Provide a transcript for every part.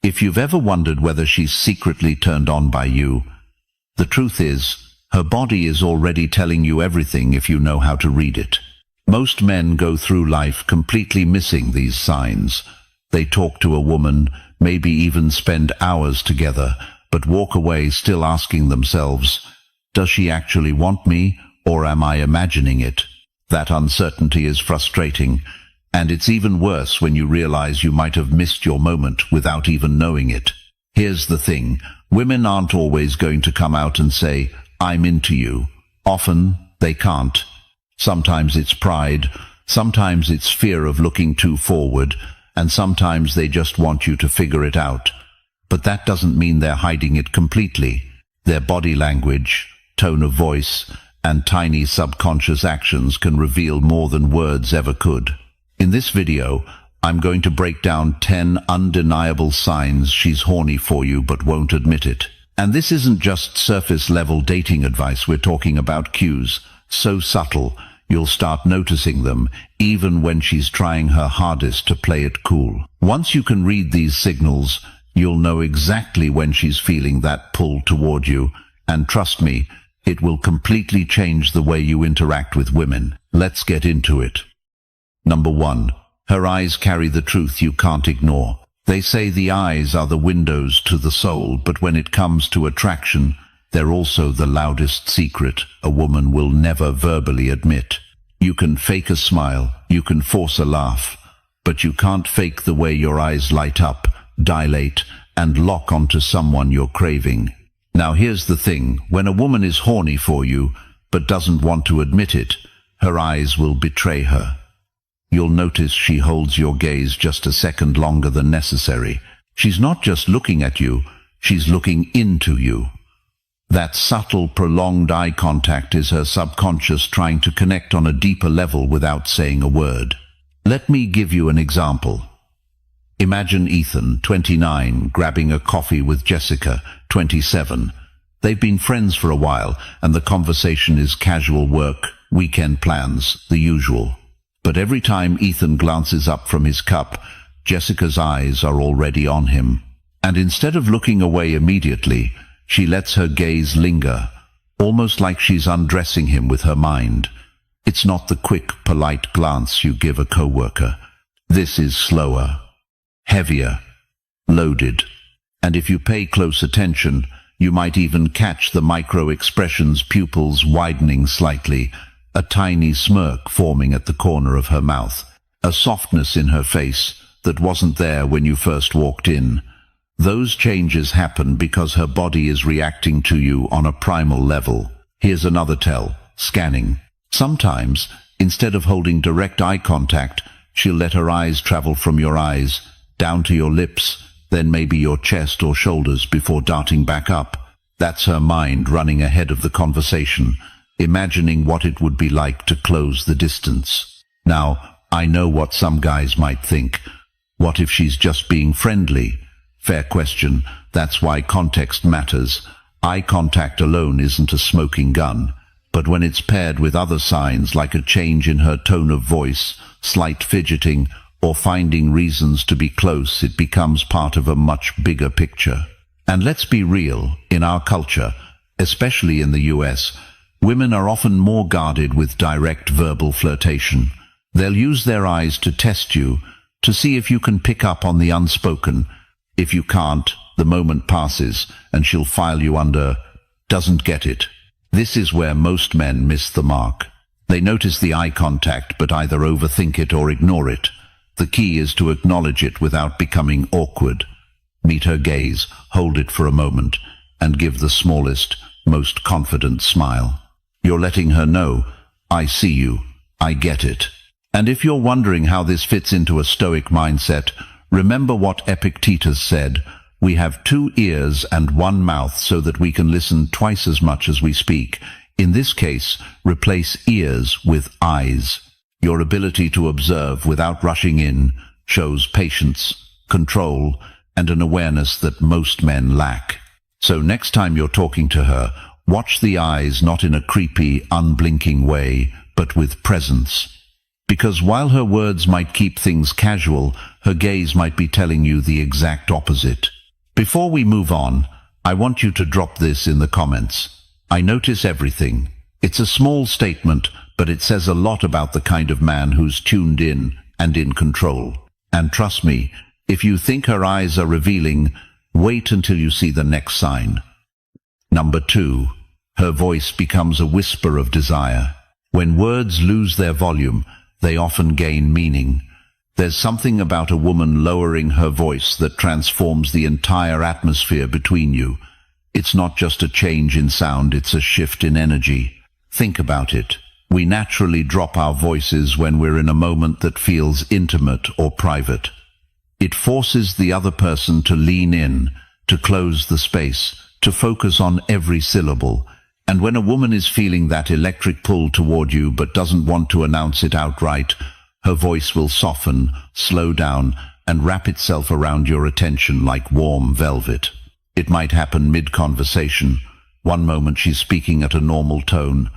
If you've ever wondered whether she's secretly turned on by you, the truth is, her body is already telling you everything if you know how to read it. Most men go through life completely missing these signs. They talk to a woman, maybe even spend hours together, but walk away still asking themselves, does she actually want me, or am I imagining it? That uncertainty is frustrating, and it's even worse when you realize you might have missed your moment without even knowing it. Here's the thing, women aren't always going to come out and say, I'm into you. Often, they can't. Sometimes it's pride, sometimes it's fear of looking too forward, and sometimes they just want you to figure it out. But that doesn't mean they're hiding it completely. Their body language, tone of voice, and tiny subconscious actions can reveal more than words ever could. In this video, I'm going to break down 10 undeniable signs she's horny for you but won't admit it. And this isn't just surface-level dating advice. We're talking about cues so subtle you'll start noticing them even when she's trying her hardest to play it cool. Once you can read these signals, you'll know exactly when she's feeling that pull toward you, and trust me, it will completely change the way you interact with women. Let's get into it. Number 1. Her eyes carry the truth you can't ignore. They say the eyes are the windows to the soul, but when it comes to attraction, they're also the loudest secret a woman will never verbally admit. You can fake a smile, you can force a laugh, but you can't fake the way your eyes light up, dilate, and lock onto someone you're craving. Now here's the thing, when a woman is horny for you, but doesn't want to admit it, her eyes will betray her. You'll notice she holds your gaze just a second longer than necessary. She's not just looking at you, she's looking into you. That subtle, prolonged eye contact is her subconscious trying to connect on a deeper level without saying a word. Let me give you an example. Imagine Ethan, 29, grabbing a coffee with Jessica, 27. They've been friends for a while, and the conversation is casual work, weekend plans, the usual. But every time Ethan glances up from his cup, Jessica's eyes are already on him. And instead of looking away immediately, she lets her gaze linger, almost like she's undressing him with her mind. It's not the quick, polite glance you give a coworker. This is slower, heavier, loaded. And if you pay close attention, you might even catch the micro-expressions, pupils widening slightly, a tiny smirk forming at the corner of her mouth, a softness in her face that wasn't there when you first walked in. Those changes happen because her body is reacting to you on a primal level. Here's another tell, scanning. Sometimes, instead of holding direct eye contact, she'll let her eyes travel from your eyes, down to your lips, then maybe your chest or shoulders before darting back up. That's her mind running ahead of the conversation, imagining what it would be like to close the distance. Now, I know what some guys might think. What if she's just being friendly? Fair question. That's why context matters. Eye contact alone isn't a smoking gun, but when it's paired with other signs like a change in her tone of voice, slight fidgeting, or finding reasons to be close, it becomes part of a much bigger picture. And let's be real, in our culture, especially in the US, women are often more guarded with direct verbal flirtation. They'll use their eyes to test you, to see if you can pick up on the unspoken. If you can't, the moment passes, and she'll file you under, doesn't get it. This is where most men miss the mark. They notice the eye contact, but either overthink it or ignore it. The key is to acknowledge it without becoming awkward. Meet her gaze, hold it for a moment, and give the smallest, most confident smile. You're letting her know, I see you, I get it. And if you're wondering how this fits into a Stoic mindset, remember what Epictetus said, we have 2 ears and 1 mouth so that we can listen twice as much as we speak. In this case, replace ears with eyes. Your ability to observe without rushing in shows patience, control, and an awareness that most men lack. So next time you're talking to her, watch the eyes not in a creepy, unblinking way, but with presence. Because while her words might keep things casual, her gaze might be telling you the exact opposite. Before we move on, I want you to drop this in the comments. I notice everything. It's a small statement, but it says a lot about the kind of man who's tuned in and in control. And trust me, if you think her eyes are revealing, wait until you see the next sign. Number 2. Her voice becomes a whisper of desire. When words lose their volume, they often gain meaning. There's something about a woman lowering her voice that transforms the entire atmosphere between you. It's not just a change in sound, it's a shift in energy. Think about it. We naturally drop our voices when we're in a moment that feels intimate or private. It forces the other person to lean in, to close the space, to focus on every syllable. And when a woman is feeling that electric pull toward you but doesn't want to announce it outright, her voice will soften, slow down, and wrap itself around your attention like warm velvet. It might happen mid-conversation. One moment she's speaking at a normal tone.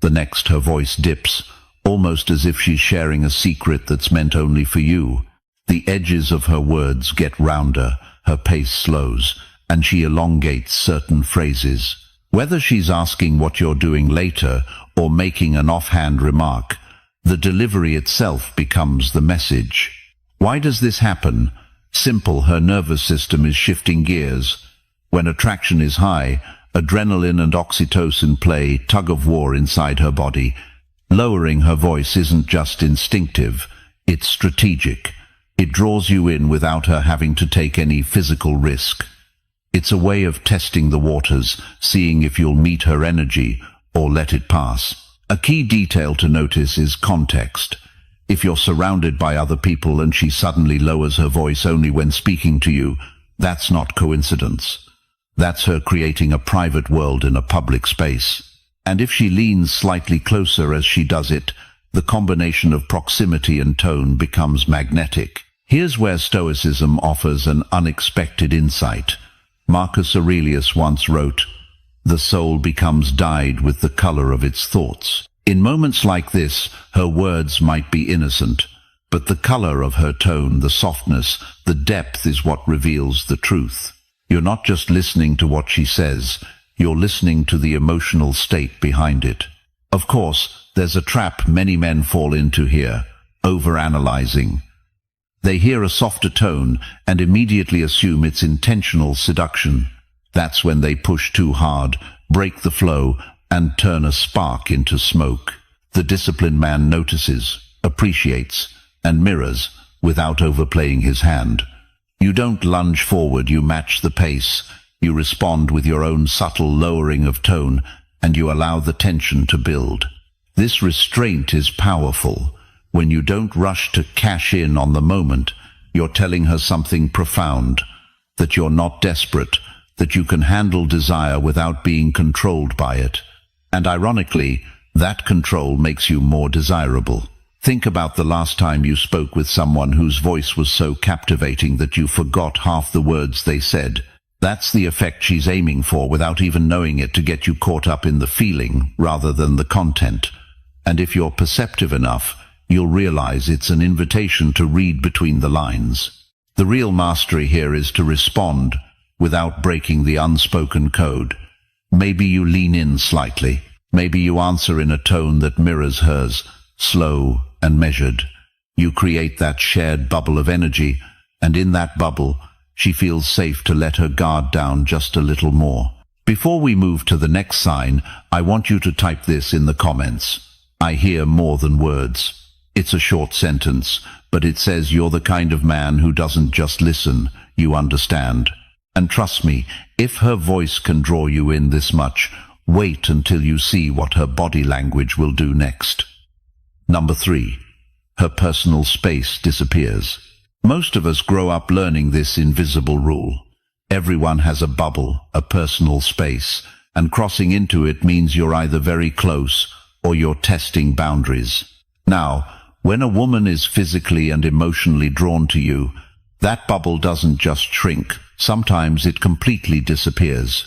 The next her voice dips, almost as if she's sharing a secret that's meant only for you. The edges of her words get rounder, her pace slows, and she elongates certain phrases. Whether she's asking what you're doing later or making an offhand remark, the delivery itself becomes the message. Why does this happen? Simple, her nervous system is shifting gears. When attraction is high, adrenaline and oxytocin play tug-of-war inside her body. Lowering her voice isn't just instinctive, it's strategic. It draws you in without her having to take any physical risk. It's a way of testing the waters, seeing if you'll meet her energy or let it pass. A key detail to notice is context. If you're surrounded by other people and she suddenly lowers her voice only when speaking to you, that's not coincidence. That's her creating a private world in a public space. And if she leans slightly closer as she does it, the combination of proximity and tone becomes magnetic. Here's where Stoicism offers an unexpected insight. Marcus Aurelius once wrote, "The soul becomes dyed with the color of its thoughts." In moments like this, her words might be innocent, but the color of her tone, the softness, the depth is what reveals the truth. You're not just listening to what she says, you're listening to the emotional state behind it. Of course, there's a trap many men fall into here, overanalyzing. They hear a softer tone and immediately assume it's intentional seduction. That's when they push too hard, break the flow, and turn a spark into smoke. The disciplined man notices, appreciates, and mirrors without overplaying his hand. You don't lunge forward, you match the pace. You respond with your own subtle lowering of tone, and you allow the tension to build. This restraint is powerful. When you don't rush to cash in on the moment, you're telling her something profound, that you're not desperate, that you can handle desire without being controlled by it. And ironically, that control makes you more desirable. Think about the last time you spoke with someone whose voice was so captivating that you forgot half the words they said. That's the effect she's aiming for without even knowing it, to get you caught up in the feeling rather than the content. And if you're perceptive enough, you'll realize it's an invitation to read between the lines. The real mastery here is to respond without breaking the unspoken code. Maybe you lean in slightly. Maybe you answer in a tone that mirrors hers, slow and measured. You create that shared bubble of energy, and in that bubble, she feels safe to let her guard down just a little more. Before we move to the next sign, I want you to type this in the comments. I hear more than words. It's a short sentence, but it says you're the kind of man who doesn't just listen, you understand. And trust me, if her voice can draw you in this much, wait until you see what her body language will do next. Number 3. Her personal space disappears. Most of us grow up learning this invisible rule. Everyone has a bubble, a personal space, and crossing into it means you're either very close or you're testing boundaries. Now, when a woman is physically and emotionally drawn to you, that bubble doesn't just shrink. Sometimes it completely disappears.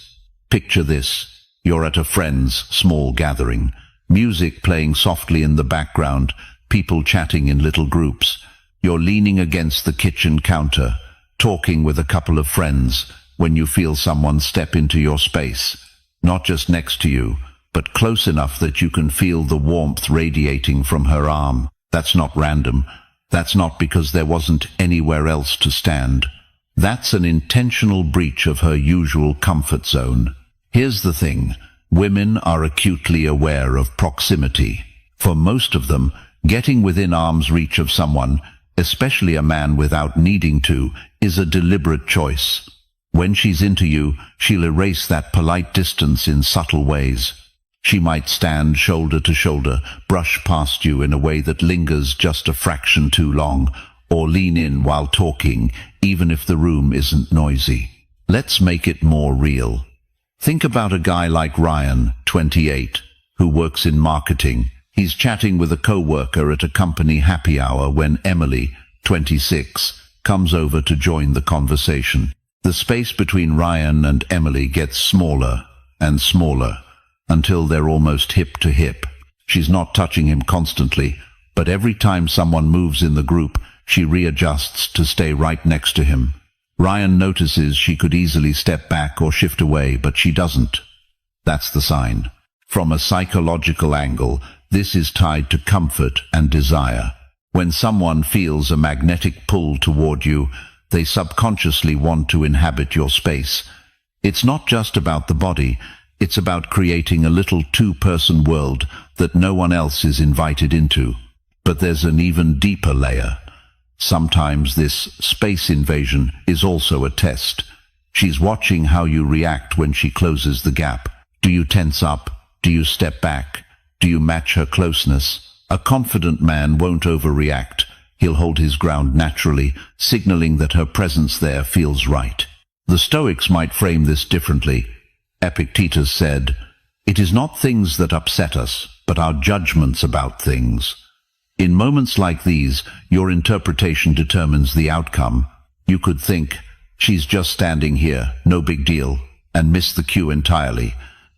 Picture this. You're at a friend's small gathering. Music playing softly in the background, people chatting in little groups. You're leaning against the kitchen counter, talking with a couple of friends, when you feel someone step into your space, not just next to you, but close enough that you can feel the warmth radiating from her arm. That's not random. That's not because there wasn't anywhere else to stand. That's an intentional breach of her usual comfort zone. Here's the thing. Women are acutely aware of proximity. For most of them, getting within arm's reach of someone, especially a man without needing to, is a deliberate choice. When she's into you, she'll erase that polite distance in subtle ways. She might stand shoulder to shoulder, brush past you in a way that lingers just a fraction too long, or lean in while talking, even if the room isn't noisy. Let's make it more real. Think about a guy like Ryan, 28, who works in marketing. He's chatting with a co-worker at a company happy hour when Emily, 26, comes over to join the conversation. The space between Ryan and Emily gets smaller and smaller until they're almost hip to hip. She's not touching him constantly, but every time someone moves in the group, she readjusts to stay right next to him. Ryan notices she could easily step back or shift away, but she doesn't. That's the sign. From a psychological angle, this is tied to comfort and desire. When someone feels a magnetic pull toward you, they subconsciously want to inhabit your space. It's not just about the body, it's about creating a little two-person world that no one else is invited into. But there's an even deeper layer. Sometimes this space invasion is also a test. She's watching how you react when she closes the gap. Do you tense up? Do you step back? Do you match her closeness? A confident man won't overreact. He'll hold his ground naturally, signaling that her presence there feels right. The Stoics might frame this differently. Epictetus said, "It is not things that upset us, but our judgments about things." In moments like these, your interpretation determines the outcome. You could think, "She's just standing here, no big deal," and miss the cue entirely.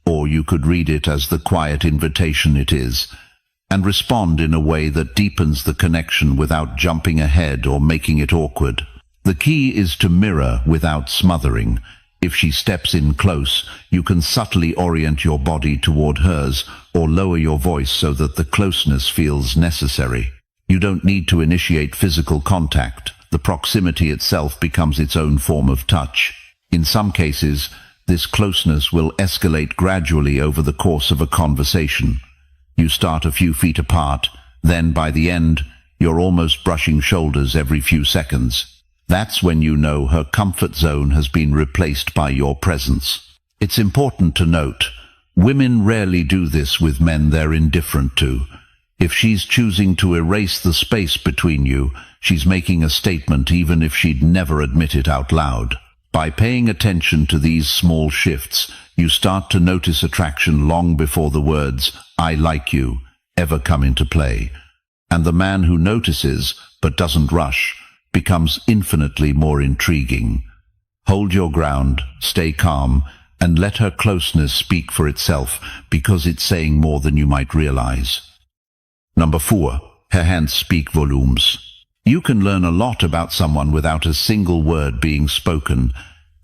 Or you could read it as the quiet invitation it is, and respond in a way that deepens the connection without jumping ahead or making it awkward. The key is to mirror without smothering. If she steps in close, you can subtly orient your body toward hers or lower your voice so that the closeness feels necessary. You don't need to initiate physical contact. The proximity itself becomes its own form of touch. In some cases, this closeness will escalate gradually over the course of a conversation. You start a few feet apart, then by the end, you're almost brushing shoulders every few seconds. That's when you know her comfort zone has been replaced by your presence. It's important to note, women rarely do this with men they're indifferent to. If she's choosing to erase the space between you, she's making a statement even if she'd never admit it out loud. By paying attention to these small shifts, you start to notice attraction long before the words, "I like you," ever come into play. And the man who notices, but doesn't rush, becomes infinitely more intriguing. Hold your ground, stay calm, and let her closeness speak for itself, because it's saying more than you might realize. Number 4. Her hands speak volumes. You can learn a lot about someone without a single word being spoken,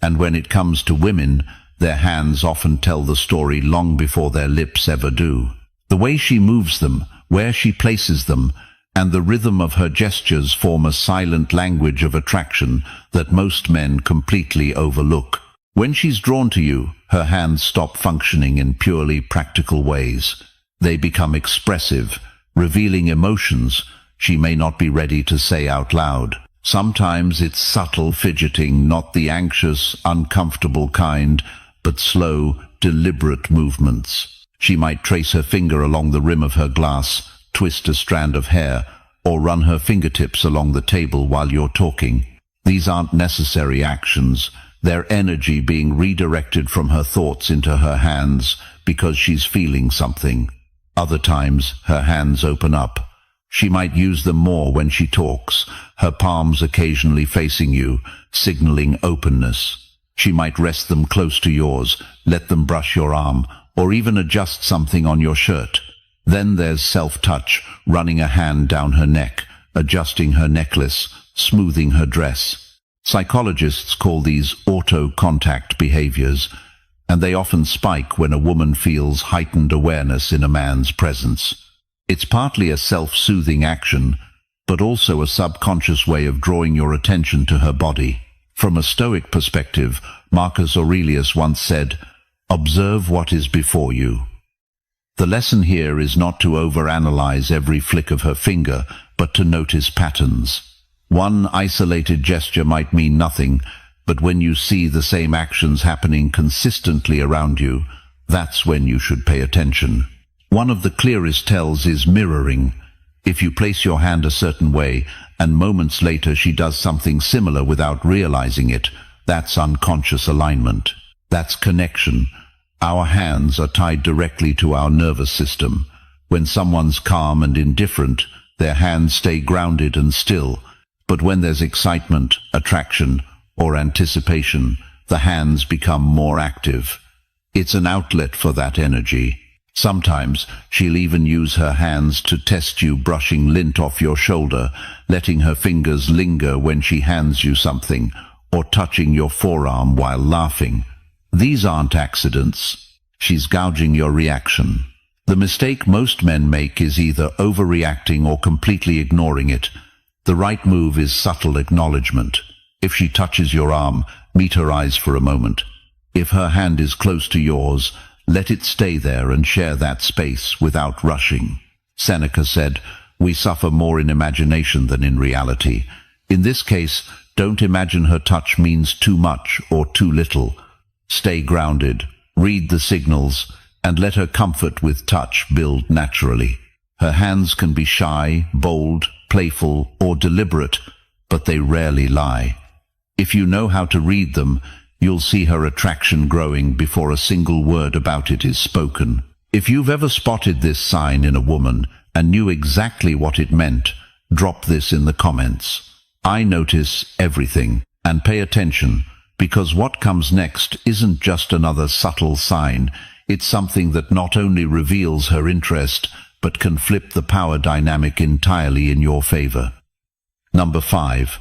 and when it comes to women, their hands often tell the story long before their lips ever do. The way she moves them, where she places them, and the rhythm of her gestures form a silent language of attraction that most men completely overlook. When she's drawn to you, her hands stop functioning in purely practical ways. They become expressive, revealing emotions she may not be ready to say out loud. Sometimes it's subtle fidgeting, not the anxious, uncomfortable kind, but slow, deliberate movements. She might trace her finger along the rim of her glass, twist a strand of hair, or run her fingertips along the table while you're talking. These aren't necessary actions. They're energy being redirected from her thoughts into her hands because she's feeling something. Other times, her hands open up. She might use them more when she talks, her palms occasionally facing you, signaling openness. She might rest them close to yours, let them brush your arm, or even adjust something on your shirt. Then there's self-touch, running a hand down her neck, adjusting her necklace, smoothing her dress. Psychologists call these auto-contact behaviors, and they often spike when a woman feels heightened awareness in a man's presence. It's partly a self-soothing action, but also a subconscious way of drawing your attention to her body. From a Stoic perspective, Marcus Aurelius once said, "Observe what is before you." The lesson here is not to overanalyze every flick of her finger, but to notice patterns. One isolated gesture might mean nothing, but when you see the same actions happening consistently around you, that's when you should pay attention. One of the clearest tells is mirroring. If you place your hand a certain way, and moments later she does something similar without realizing it, that's unconscious alignment. That's connection. Our hands are tied directly to our nervous system. When someone's calm and indifferent, their hands stay grounded and still. But when there's excitement, attraction, or anticipation, the hands become more active. It's an outlet for that energy. Sometimes she'll even use her hands to test you, brushing lint off your shoulder, letting her fingers linger when she hands you something, or touching your forearm while laughing. These aren't accidents. She's gouging your reaction. The mistake most men make is either overreacting or completely ignoring it. The right move is subtle acknowledgement. If she touches your arm, meet her eyes for a moment. If her hand is close to yours, let it stay there and share that space without rushing. Seneca said, "We suffer more in imagination than in reality." In this case, don't imagine her touch means too much or too little. Stay grounded, read the signals, and let her comfort with touch build naturally. Her hands can be shy, bold, playful, or deliberate, but they rarely lie. If you know how to read them, you'll see her attraction growing before a single word about it is spoken. If you've ever spotted this sign in a woman and knew exactly what it meant, drop this in the comments. I notice everything, and pay attention, because what comes next isn't just another subtle sign. It's something that not only reveals her interest, but can flip the power dynamic entirely in your favor. Number 5.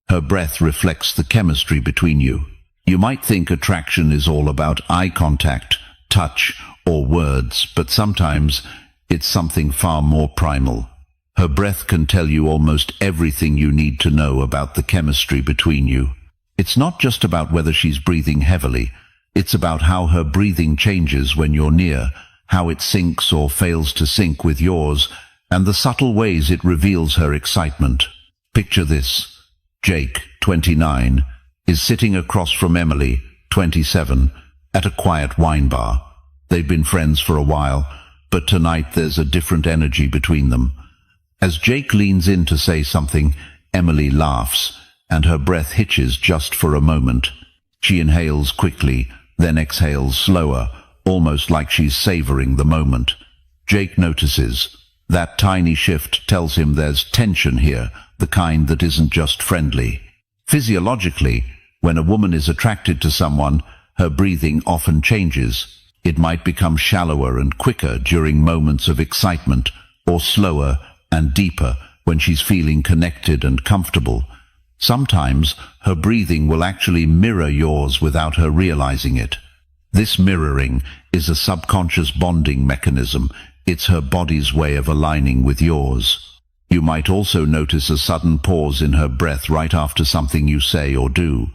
Her breath reflects the chemistry between you. You might think attraction is all about eye contact, touch, or words, but sometimes it's something far more primal. Her breath can tell you almost everything you need to know about the chemistry between you. It's not just about whether she's breathing heavily. It's about how her breathing changes when you're near, how it syncs or fails to sync with yours, and the subtle ways it reveals her excitement. Picture this. Jake, 29, is sitting across from Emily, 27, at a quiet wine bar. They've been friends for a while, but tonight there's a different energy between them. As Jake leans in to say something, Emily laughs, and her breath hitches just for a moment. She inhales quickly, then exhales slower, almost like she's savoring the moment. Jake notices. That tiny shift tells him there's tension here, the kind that isn't just friendly. Physiologically, when a woman is attracted to someone, her breathing often changes. It might become shallower and quicker during moments of excitement, or slower and deeper when she's feeling connected and comfortable. Sometimes her breathing will actually mirror yours without her realizing it. This mirroring is a subconscious bonding mechanism. It's her body's way of aligning with yours. You might also notice a sudden pause in her breath right after something you say or do.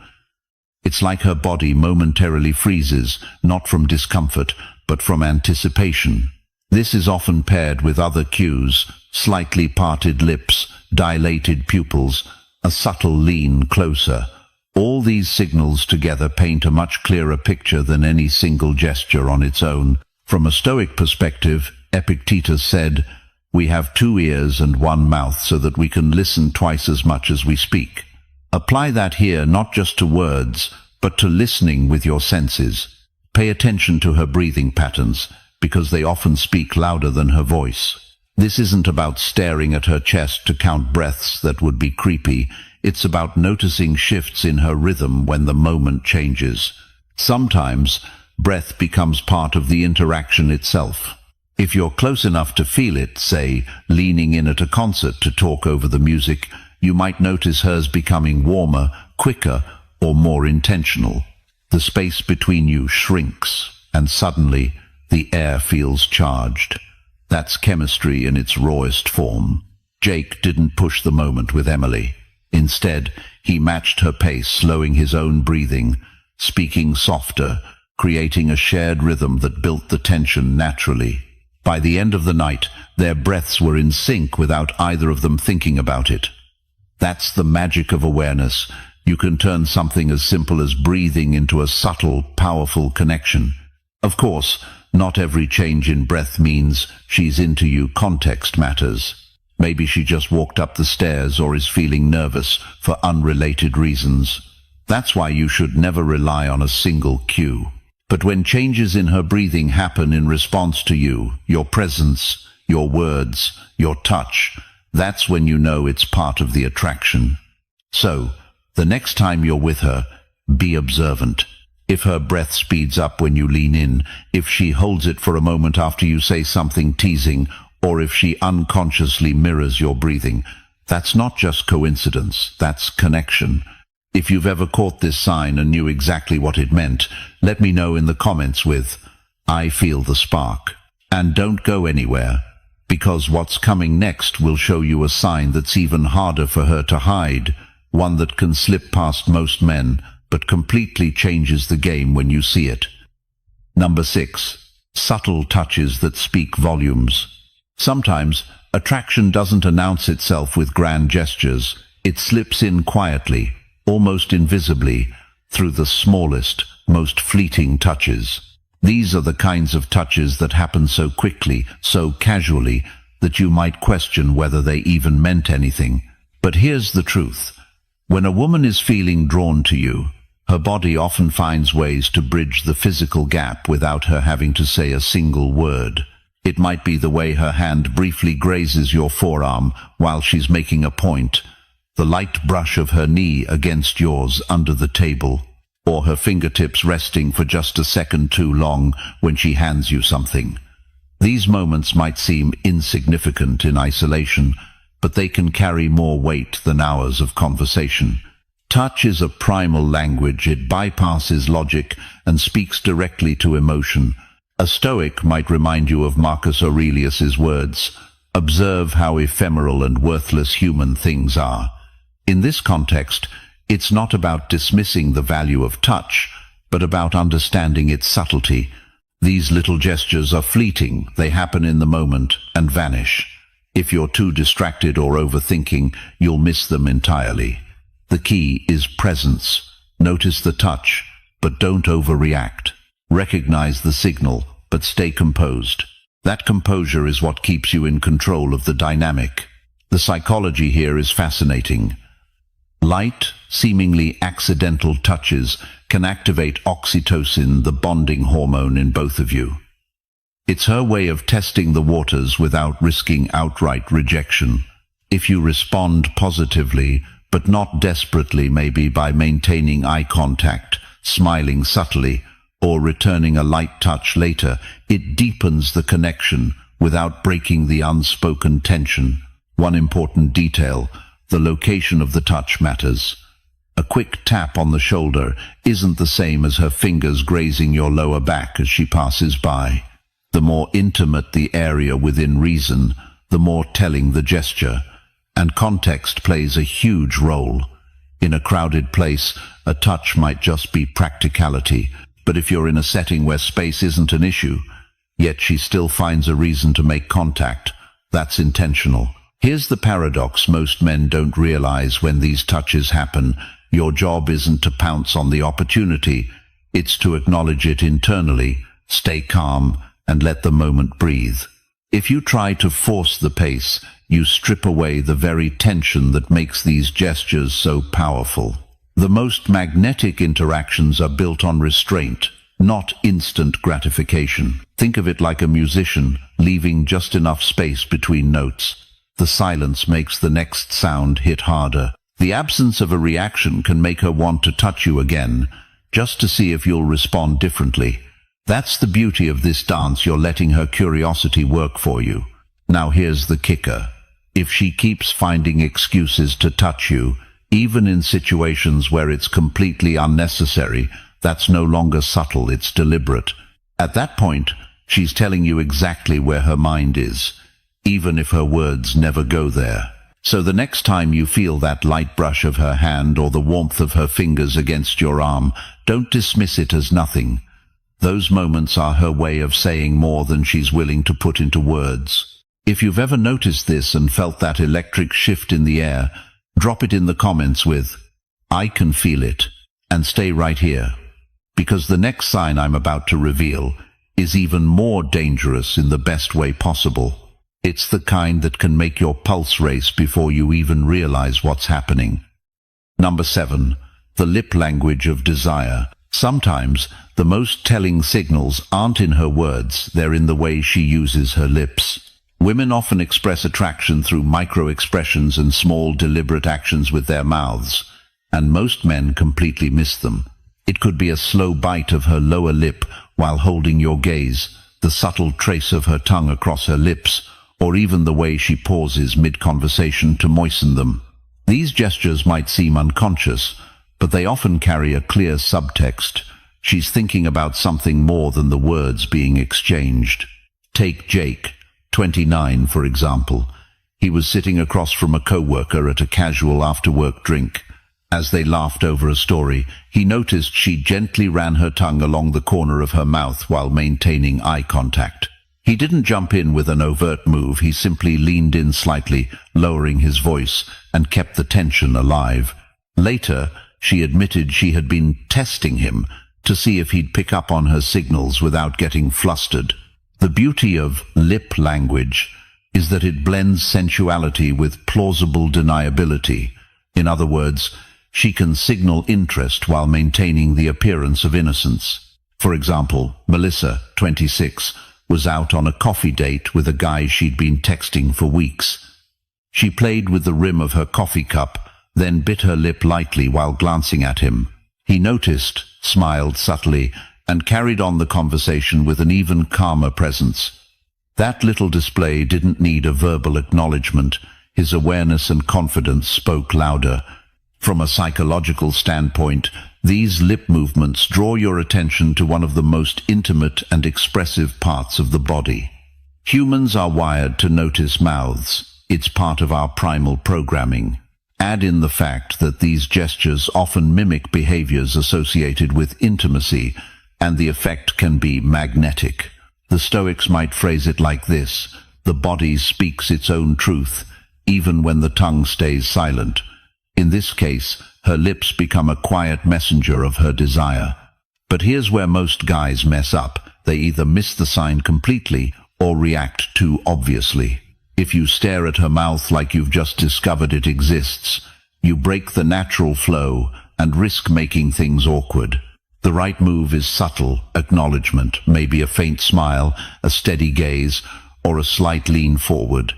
It's like her body momentarily freezes, not from discomfort, but from anticipation. This is often paired with other cues: slightly parted lips, dilated pupils, a subtle lean closer. All these signals together paint a much clearer picture than any single gesture on its own. From a Stoic perspective, Epictetus said, "We have 2 ears and 1 mouth so that we can listen twice as much as we speak." Apply that here not just to words, but to listening with your senses. Pay attention to her breathing patterns, because they often speak louder than her voice. This isn't about staring at her chest to count breaths that would be creepy. It's about noticing shifts in her rhythm when the moment changes. Sometimes, breath becomes part of the interaction itself. If you're close enough to feel it, say, leaning in at a concert to talk over the music, you might notice hers becoming warmer, quicker, or more intentional. The space between you shrinks, and suddenly the air feels charged. That's chemistry in its rawest form. Jake didn't push the moment with Emily. Instead, he matched her pace, slowing his own breathing, speaking softer, creating a shared rhythm that built the tension naturally. By the end of the night, their breaths were in sync without either of them thinking about it. That's the magic of awareness. You can turn something as simple as breathing into a subtle, powerful connection. Of course, not every change in breath means she's into you. Context matters. Maybe she just walked up the stairs or is feeling nervous for unrelated reasons. That's why you should never rely on a single cue. But when changes in her breathing happen in response to you, your presence, your words, your touch, that's when you know it's part of the attraction. So, the next time you're with her, be observant. If her breath speeds up when you lean in, if she holds it for a moment after you say something teasing, or if she unconsciously mirrors your breathing, that's not just coincidence, that's connection. If you've ever caught this sign and knew exactly what it meant, let me know in the comments with, "I feel the spark." And don't go anywhere, because what's coming next will show you a sign that's even harder for her to hide, one that can slip past most men, but completely changes the game when you see it. Number 6. Subtle touches that speak volumes. Sometimes, attraction doesn't announce itself with grand gestures. It slips in quietly, almost invisibly, through the smallest, most fleeting touches. These are the kinds of touches that happen so quickly, so casually, that you might question whether they even meant anything. But here's the truth. When a woman is feeling drawn to you, her body often finds ways to bridge the physical gap without her having to say a single word. It might be the way her hand briefly grazes your forearm while she's making a point, the light brush of her knee against yours under the table, or her fingertips resting for just a second too long when she hands you something. These moments might seem insignificant in isolation, but they can carry more weight than hours of conversation. Touch is a primal language. It bypasses logic and speaks directly to emotion. A Stoic might remind you of Marcus Aurelius's words, "Observe how ephemeral and worthless human things are." In this context, it's not about dismissing the value of touch, but about understanding its subtlety. These little gestures are fleeting. They happen in the moment and vanish. If you're too distracted or overthinking, you'll miss them entirely. The key is presence. Notice the touch, but don't overreact. Recognize the signal, but stay composed. That composure is what keeps you in control of the dynamic. The psychology here is fascinating. Light, seemingly accidental touches can activate oxytocin, the bonding hormone in both of you. It's her way of testing the waters without risking outright rejection. If you respond positively, but not desperately, maybe by maintaining eye contact, smiling subtly, or returning a light touch later, it deepens the connection without breaking the unspoken tension. One important detail: the location of the touch matters. A quick tap on the shoulder isn't the same as her fingers grazing your lower back as she passes by. The more intimate the area within reason, the more telling the gesture. And context plays a huge role. In a crowded place, a touch might just be practicality, but if you're in a setting where space isn't an issue, yet she still finds a reason to make contact, that's intentional. Here's the paradox most men don't realize when these touches happen. Your job isn't to pounce on the opportunity, it's to acknowledge it internally, stay calm, and let the moment breathe. If you try to force the pace, you strip away the very tension that makes these gestures so powerful. The most magnetic interactions are built on restraint, not instant gratification. Think of it like a musician leaving just enough space between notes. The silence makes the next sound hit harder. The absence of a reaction can make her want to touch you again, just to see if you'll respond differently. That's the beauty of this dance. You're letting her curiosity work for you. Now here's the kicker. If she keeps finding excuses to touch you, even in situations where it's completely unnecessary, that's no longer subtle, it's deliberate. At that point, she's telling you exactly where her mind is, even if her words never go there. So the next time you feel that light brush of her hand or the warmth of her fingers against your arm, don't dismiss it as nothing. Those moments are her way of saying more than she's willing to put into words. If you've ever noticed this and felt that electric shift in the air, drop it in the comments with, "I can feel it," and stay right here. Because the next sign I'm about to reveal is even more dangerous in the best way possible. It's the kind that can make your pulse race before you even realize what's happening. Number 7. The lip language of desire. Sometimes, the most telling signals aren't in her words, they're in the way she uses her lips. Women often express attraction through micro-expressions and small deliberate actions with their mouths, and most men completely miss them. It could be a slow bite of her lower lip while holding your gaze, the subtle trace of her tongue across her lips, or even the way she pauses mid-conversation to moisten them. These gestures might seem unconscious, but they often carry a clear subtext. She's thinking about something more than the words being exchanged. Take Jake, 29, for example. He was sitting across from a co-worker at a casual after-work drink. As they laughed over a story, he noticed she gently ran her tongue along the corner of her mouth while maintaining eye contact. He didn't jump in with an overt move, he simply leaned in slightly, lowering his voice, and kept the tension alive. Later, she admitted she had been testing him to see if he'd pick up on her signals without getting flustered. The beauty of lip language is that it blends sensuality with plausible deniability. In other words, she can signal interest while maintaining the appearance of innocence. For example, Melissa, 26, was out on a coffee date with a guy she'd been texting for weeks. She played with the rim of her coffee cup, then bit her lip lightly while glancing at him. He noticed, smiled subtly, and carried on the conversation with an even calmer presence. That little display didn't need a verbal acknowledgement. His awareness and confidence spoke louder. From a psychological standpoint, these lip movements draw your attention to one of the most intimate and expressive parts of the body. Humans are wired to notice mouths. It's part of our primal programming. Add in the fact that these gestures often mimic behaviors associated with intimacy, and the effect can be magnetic. The Stoics might phrase it like this: the body speaks its own truth, even when the tongue stays silent. In this case, her lips become a quiet messenger of her desire. But here's where most guys mess up. They either miss the sign completely or react too obviously. If you stare at her mouth like you've just discovered it exists, you break the natural flow and risk making things awkward. The right move is subtle acknowledgement, maybe a faint smile, a steady gaze, or a slight lean forward.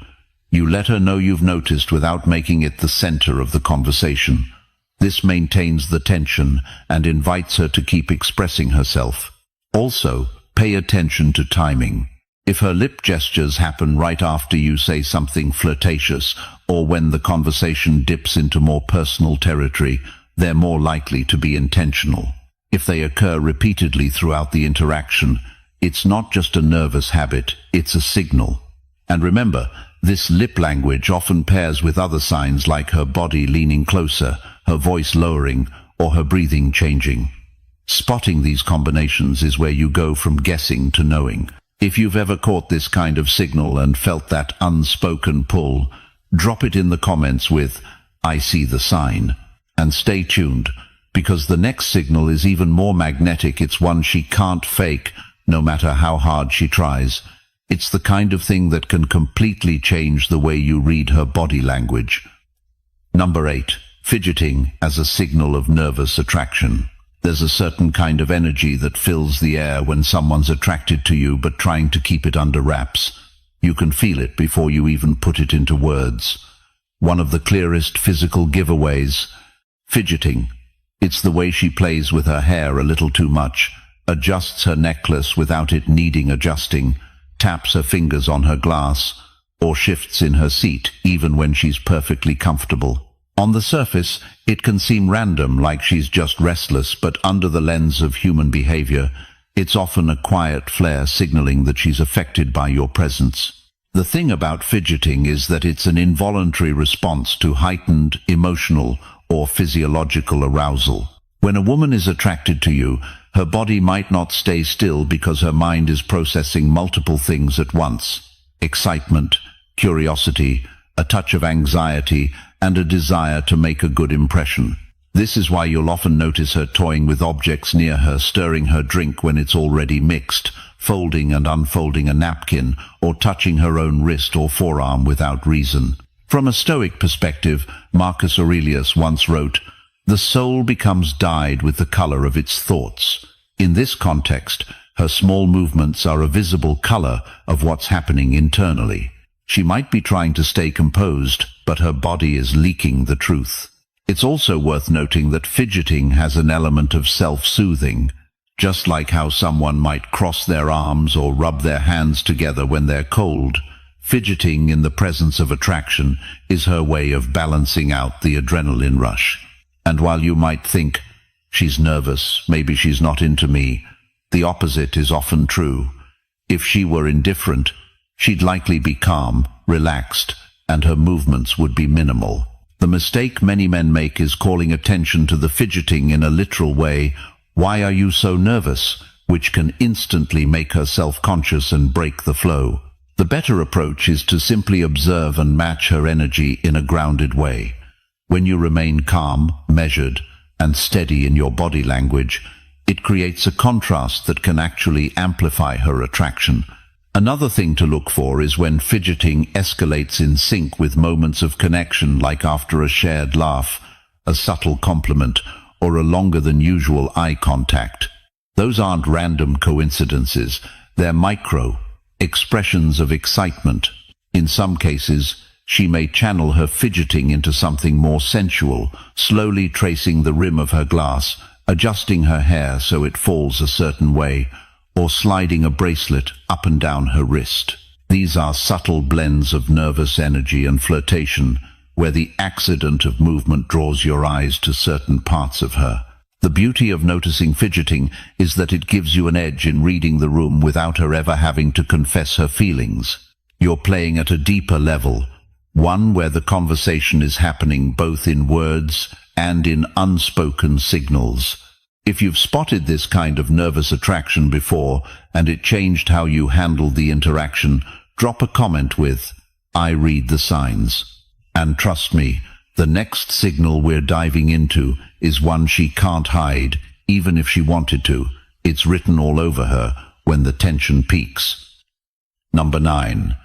You let her know you've noticed without making it the center of the conversation. This maintains the tension and invites her to keep expressing herself. Also, pay attention to timing. If her lip gestures happen right after you say something flirtatious, or when the conversation dips into more personal territory, they're more likely to be intentional. If they occur repeatedly throughout the interaction, it's not just a nervous habit, it's a signal. And remember, this lip language often pairs with other signs like her body leaning closer, her voice lowering, or her breathing changing. Spotting these combinations is where you go from guessing to knowing. If you've ever caught this kind of signal and felt that unspoken pull, drop it in the comments with, "I see the sign." And stay tuned, because the next signal is even more magnetic. It's one she can't fake, no matter how hard she tries. It's the kind of thing that can completely change the way you read her body language. Number 8. Fidgeting as a signal of nervous attraction. There's a certain kind of energy that fills the air when someone's attracted to you but trying to keep it under wraps. You can feel it before you even put it into words. One of the clearest physical giveaways: fidgeting. It's the way she plays with her hair a little too much, adjusts her necklace without it needing adjusting, taps her fingers on her glass, or shifts in her seat even when she's perfectly comfortable. On the surface, it can seem random, like she's just restless, but under the lens of human behavior, it's often a quiet flare signaling that she's affected by your presence. The thing about fidgeting is that it's an involuntary response to heightened emotional or physiological arousal. When a woman is attracted to you, her body might not stay still because her mind is processing multiple things at once: excitement, curiosity, a touch of anxiety, and a desire to make a good impression. This is why you'll often notice her toying with objects near her, stirring her drink when it's already mixed, folding and unfolding a napkin, or touching her own wrist or forearm without reason. From a Stoic perspective, Marcus Aurelius once wrote, "The soul becomes dyed with the color of its thoughts." In this context, her small movements are a visible color of what's happening internally. She might be trying to stay composed, but her body is leaking the truth. It's also worth noting that fidgeting has an element of self-soothing. Just like how someone might cross their arms or rub their hands together when they're cold, fidgeting in the presence of attraction is her way of balancing out the adrenaline rush. And while you might think, "She's nervous, maybe she's not into me," the opposite is often true. If she were indifferent, she'd likely be calm, relaxed, and her movements would be minimal. The mistake many men make is calling attention to the fidgeting in a literal way, "Why are you so nervous?" which can instantly make her self-conscious and break the flow. The better approach is to simply observe and match her energy in a grounded way. When you remain calm, measured, and steady in your body language, it creates a contrast that can actually amplify her attraction. Another thing to look for is when fidgeting escalates in sync with moments of connection, like after a shared laugh, a subtle compliment, or a longer than usual eye contact. Those aren't random coincidences, they're micro expressions of excitement. In some cases, she may channel her fidgeting into something more sensual, slowly tracing the rim of her glass, adjusting her hair so it falls a certain way, or sliding a bracelet up and down her wrist. These are subtle blends of nervous energy and flirtation, where the accident of movement draws your eyes to certain parts of her. The beauty of noticing fidgeting is that it gives you an edge in reading the room without her ever having to confess her feelings. You're playing at a deeper level, one where the conversation is happening both in words and in unspoken signals. If you've spotted this kind of nervous attraction before and it changed how you handled the interaction, drop a comment with, "I read the signs." And trust me, the next signal we're diving into is one she can't hide, even if she wanted to. It's written all over her when the tension peaks. Number 9.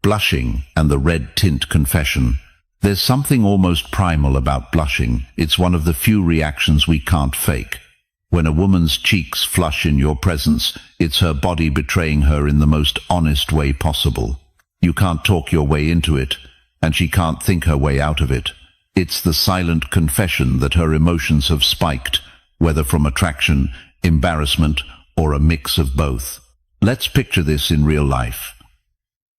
Blushing and the red tint confession. There's something almost primal about blushing. It's one of the few reactions we can't fake. When a woman's cheeks flush in your presence, it's her body betraying her in the most honest way possible. You can't talk your way into it, and she can't think her way out of it. It's the silent confession that her emotions have spiked, whether from attraction, embarrassment, or a mix of both. Let's picture this in real life.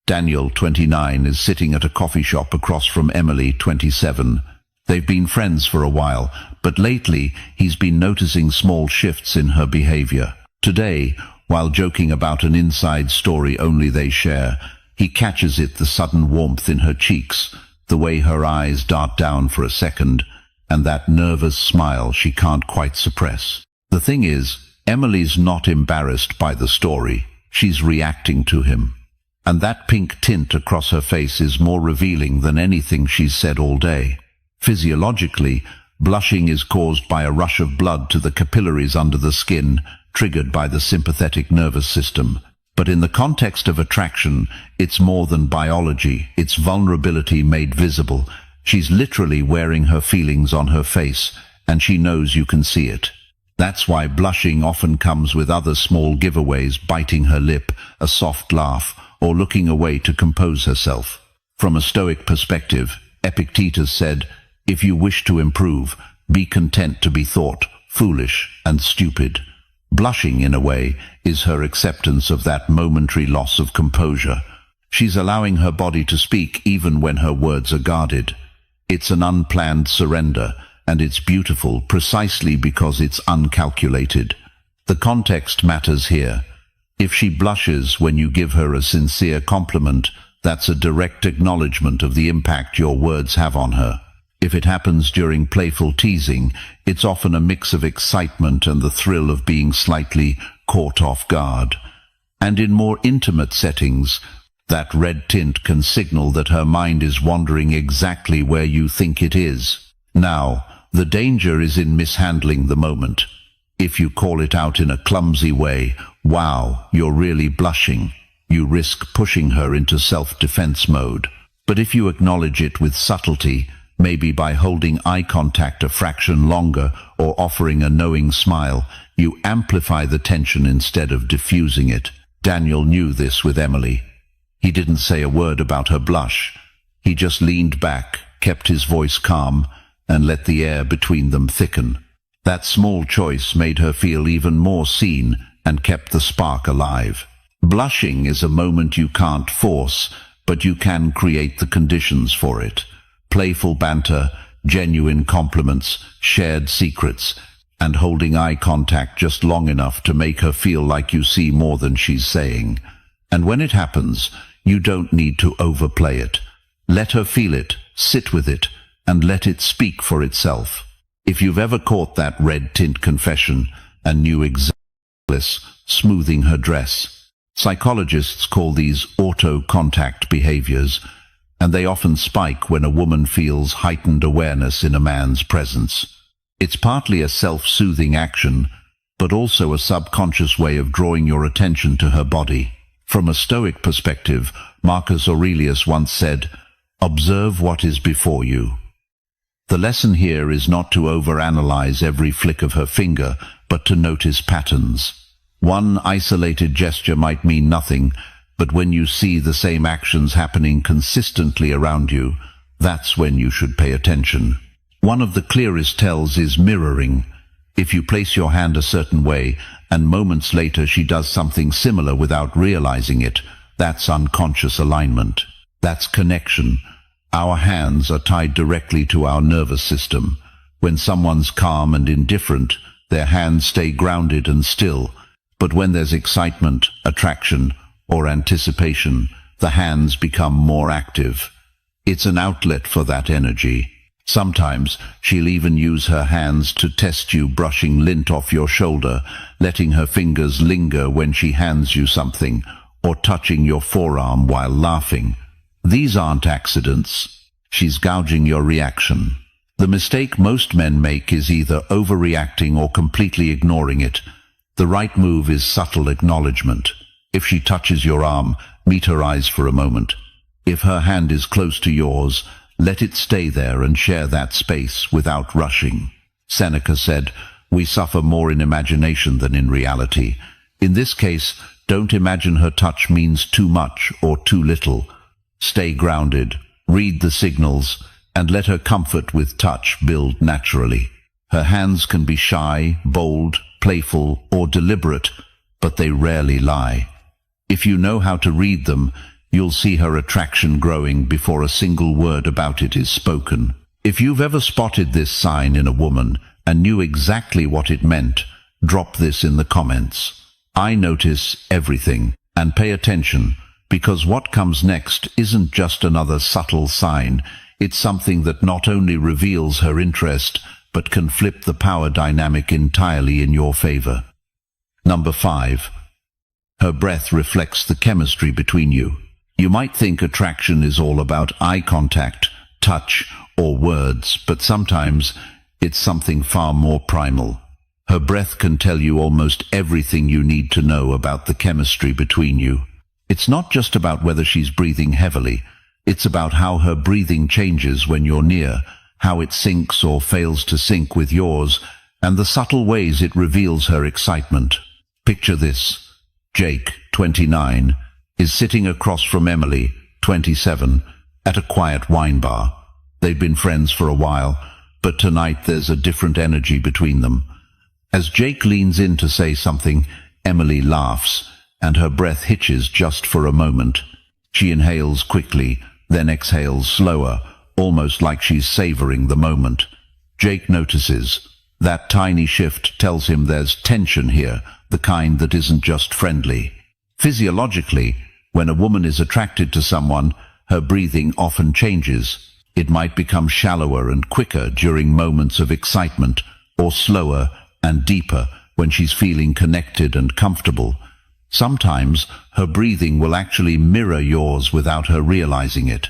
Daniel, 29, is sitting at a coffee shop across from Emily, 27. They've been friends for a while, but lately he's been noticing small shifts in her behavior. Today, while joking about an inside story only they share, he catches it, the sudden warmth in her cheeks, the way her eyes dart down for a second, and that nervous smile she can't quite suppress. The thing is, Emily's not embarrassed by the story. She's reacting to him. And that pink tint across her face is more revealing than anything she's said all day. Physiologically, blushing is caused by a rush of blood to the capillaries under the skin, triggered by the sympathetic nervous system. But in the context of attraction, it's more than biology, it's vulnerability made visible. She's literally wearing her feelings on her face, and she knows you can see it. That's why blushing often comes with other small giveaways, biting her lip, a soft laugh, or looking away to compose herself. From a Stoic perspective, Epictetus said, "If you wish to improve, be content to be thought foolish and stupid." Blushing, in a way, is her acceptance of that momentary loss of composure. She's allowing her body to speak even when her words are guarded. It's an unplanned surrender, and it's beautiful precisely because it's uncalculated. The context matters here. If she blushes when you give her a sincere compliment, that's a direct acknowledgement of the impact your words have on her. If it happens during playful teasing, it's often a mix of excitement and the thrill of being slightly caught off guard. And in more intimate settings, that red tint can signal that her mind is wandering exactly where you think it is. Now, the danger is in mishandling the moment. If you call it out in a clumsy way, "Wow, you're really blushing," you risk pushing her into self-defense mode. But if you acknowledge it with subtlety, maybe by holding eye contact a fraction longer or offering a knowing smile, you amplify the tension instead of diffusing it. Daniel knew this with Emily. He didn't say a word about her blush. He just leaned back, kept his voice calm, and let the air between them thicken. That small choice made her feel even more seen and kept the spark alive. Blushing is a moment you can't force, but you can create the conditions for it. Playful banter, genuine compliments, shared secrets, and holding eye contact just long enough to make her feel like you see more than she's saying. And when it happens, you don't need to overplay it. Let her feel it, sit with it, and let it speak for itself. If you've ever caught that red tint confession and knew exactly smoothing her dress. Psychologists call these auto-contact behaviors, and they often spike when a woman feels heightened awareness in a man's presence. It's partly a self-soothing action, but also a subconscious way of drawing your attention to her body. From a Stoic perspective, Marcus Aurelius once said, "Observe what is before you." The lesson here is not to overanalyze every flick of her finger, but to notice patterns. One isolated gesture might mean nothing, but when you see the same actions happening consistently around you, that's when you should pay attention. One of the clearest tells is mirroring. If you place your hand a certain way, and moments later she does something similar without realizing it, that's unconscious alignment. That's connection. Our hands are tied directly to our nervous system. When someone's calm and indifferent, their hands stay grounded and still. But when there's excitement, attraction, or anticipation, the hands become more active. It's an outlet for that energy. Sometimes she'll even use her hands to test you, brushing lint off your shoulder, letting her fingers linger when she hands you something, or touching your forearm while laughing. These aren't accidents. She's gouging your reaction. The mistake most men make is either overreacting or completely ignoring it. The right move is subtle acknowledgement. If she touches your arm, meet her eyes for a moment. If her hand is close to yours, let it stay there and share that space without rushing. Seneca said, "We suffer more in imagination than in reality." In this case, don't imagine her touch means too much or too little. Stay grounded, read the signals, and let her comfort with touch build naturally. Her hands can be shy, bold, playful, or deliberate, but they rarely lie. If you know how to read them, you'll see her attraction growing before a single word about it is spoken. If you've ever spotted this sign in a woman and knew exactly what it meant, drop this in the comments. I notice everything, and pay attention, because what comes next isn't just another subtle sign. It's something that not only reveals her interest, but can flip the power dynamic entirely in your favor. Number 5. Her breath reflects the chemistry between you. You might think attraction is all about eye contact, touch, or words, but sometimes it's something far more primal. Her breath can tell you almost everything you need to know about the chemistry between you. It's not just about whether she's breathing heavily. It's about how her breathing changes when you're near, how it syncs or fails to sync with yours, and the subtle ways it reveals her excitement. Picture this. Jake, 29, is sitting across from Emily, 27, at a quiet wine bar. They've been friends for a while, but tonight there's a different energy between them. As Jake leans in to say something, Emily laughs, and her breath hitches just for a moment. She inhales quickly, then exhales slower, almost like she's savoring the moment. Jake notices. That tiny shift tells him there's tension here, the kind that isn't just friendly. Physiologically, when a woman is attracted to someone, her breathing often changes. It might become shallower and quicker during moments of excitement, or slower and deeper when she's feeling connected and comfortable. Sometimes her breathing will actually mirror yours without her realizing it.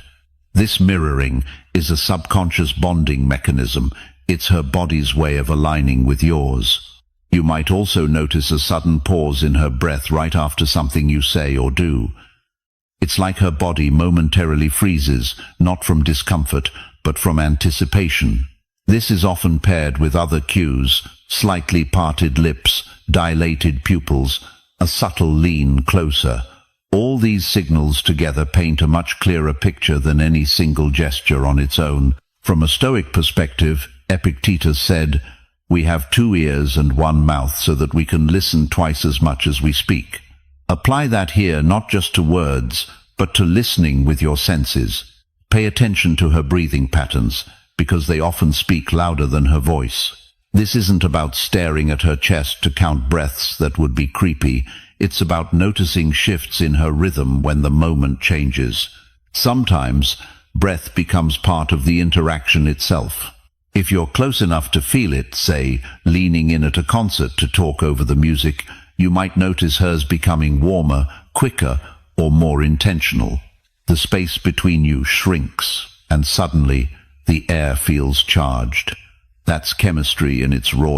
This mirroring is a subconscious bonding mechanism. It's her body's way of aligning with yours. You might also notice a sudden pause in her breath right after something you say or do. It's like her body momentarily freezes, not from discomfort, but from anticipation. This is often paired with other cues: slightly parted lips, dilated pupils, a subtle lean closer. All these signals together paint a much clearer picture than any single gesture on its own. From a Stoic perspective, Epictetus said, "We have 2 ears and 1 mouth so that we can listen twice as much as we speak." Apply that here not just to words, but to listening with your senses. Pay attention to her breathing patterns, because they often speak louder than her voice. This isn't about staring at her chest to count breaths that would be creepy. It's about noticing shifts in her rhythm when the moment changes. Sometimes, breath becomes part of the interaction itself. If you're close enough to feel it, say, leaning in at a concert to talk over the music, you might notice hers becoming warmer, quicker, or more intentional. The space between you shrinks, and suddenly the air feels charged. That's chemistry in its raw